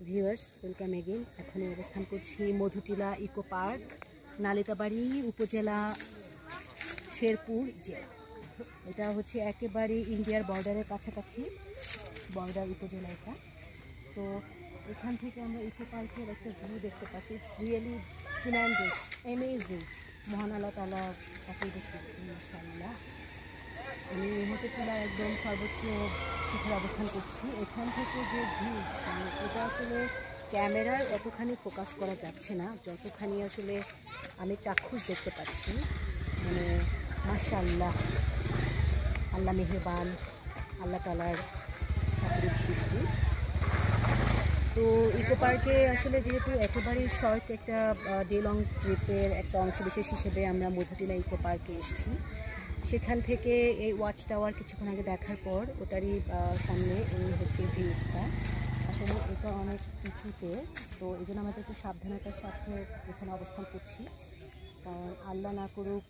Viewers welcome again. এখন অবস্থান করছি মধুটিলা ইকো পার্ক, নালিতাবাড়ি উপজেলা, শেরপুর জেলা। এটা হচ্ছে একেবারে ইন্ডিয়ার বর্ডারের কাছাকাছি, বর্ডার উপজেলা এটা। তো এখান থেকে আমরা ইকো পার্কের একটা ভিউ দেখতে পাচ্ছি। It's really tremendous, amazing. মহান আল্লাহ তাআলা মাশাআল্লাহ। আমি মধুটিলা একদম সর্বোচ্চ শিখরে অবস্থান করছি। এখান থেকে যে ভিউ, মানে এটা আসলে ক্যামেরায় অতখানি ফোকাস করা যাচ্ছে না, যতখানি আসলে আমি চাক্ষুষ দেখতে পাচ্ছি। মানে মাশাআল্লাহ, আল্লাহ মেহেরবান, আল্লাহ তাআলার অপরূপ সৃষ্টি। তো ইকো পার্কে আসলে যেহেতু একেবারেই শর্ট একটা ডে লং ট্রিপের একটা অংশবিশেষ হিসেবে আমরা মধুটিলা ইকো পার্কে এসেছি। সেখান থেকে এই ওয়াচ টাওয়ার কিছুক্ষণ আগে দেখার পর ওটারই সামনে এই হচ্ছে ভিউজটা। আসলে এটা অনেক উঁচুতে, তো এই জন্য আমাদের একটু সাবধানতার সাথে এখানে অবস্থান করছি। কারণ আল্লাহ না করুক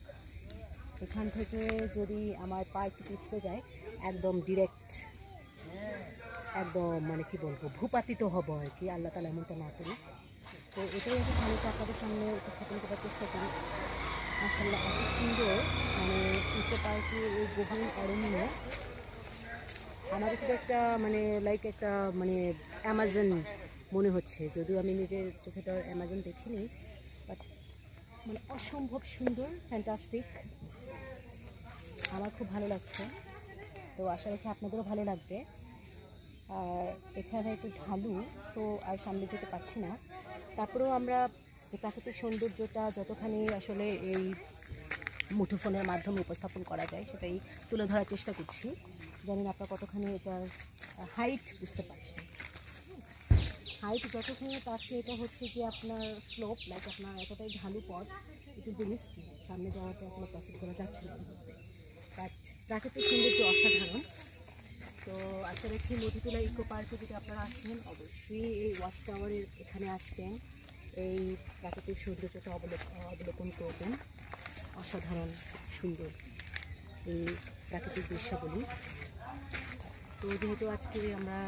এখান থেকে যদি আমার পা একটু পিছলে যায়, একদম ডিরেক্ট, একদম মানে কি বলবো, ভূপাতিত হবো আর কি, আল্লাহ তাআলা এমনটা না করুক। তো এটাই আমি ভালো আপনাদের সামনে উপস্থাপন করার চেষ্টা করি। মাশাআল্লাহ এত সুন্দর, মানে ইকো পার্কের এই গভীর অরণ্য আমার কাছে একটা মানে লাইক একটা মানে অ্যামাজন মনে হচ্ছে। যদিও আমি নিজের চোখে তো অ্যামাজন দেখিনি, বাট মানে অসম্ভব সুন্দর, ফ্যান্টাস্টিক। আমার খুব ভালো লাগছে, তো আশা রাখি আপনাদেরও ভালো লাগবে। আর এখানে একটু ঢালু, সো আর সামনে যেতে পারছি না। তারপরেও আমরা এই প্রাকৃতিক সৌন্দর্যটা যতখানি আসলে এই মুঠোফোনের মাধ্যমে উপস্থাপন করা যায় সেটাই তুলে ধরার চেষ্টা করছি। জানি না আপনারা কতখানি এটার হাইট বুঝতে পারছেন। হাইট যতখানি পাচ্ছে, এটা হচ্ছে কি আপনার স্লোপ, লাইক আপনার এতটাই ঢালু পথ, একটু রিস্কি, সামনে যাওয়াটা আসলে প্রসেস করা যাচ্ছে না। বাট প্রাকৃতিক সৌন্দর্য অসাধারণ। তো আশা রাখি মধুটিলা ইকো পার্কে যদি আপনারা আসেন, অবশ্যই এই ওয়াচ টাওয়ারের এখানে আসবেন, এই প্রাকৃতিক সৌন্দর্যটা অবলোকন করবেন। অসাধারণ সুন্দর এই প্রাকৃতিক দৃশ্যাবলী। তো যেহেতু আজকে আমরা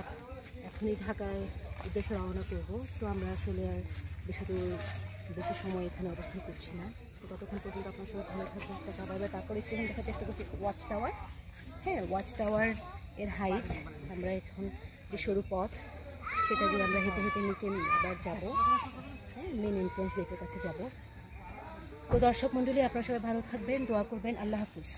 এখনই ঢাকায় উদ্দেশ্যে রওনা করবো, সো আমরা আসলে আর বেশি সময় এখানে অবস্থান করছি না। তো ততক্ষণ পর্যন্ত আপনার সবাই ভালো থাকবেন, টাকা পাবে। তারপরে একটু দেখার চেষ্টা করছি ওয়াচ টাওয়ার। হ্যাঁ, ওয়াচ টাওয়ার এর হাইট, আমরা এখন যে সরু পথ সেটা দিয়ে আমরা হেঁটে হেঁটে নিচে আবার যাবো। হ্যাঁ, মেন এন্ট্রান্স গেটের কাছে যাব। তো দর্শক মণ্ডলী, আপনারা সবাই ভালো থাকবেন, দোয়া করবেন। আল্লাহ হাফিজ।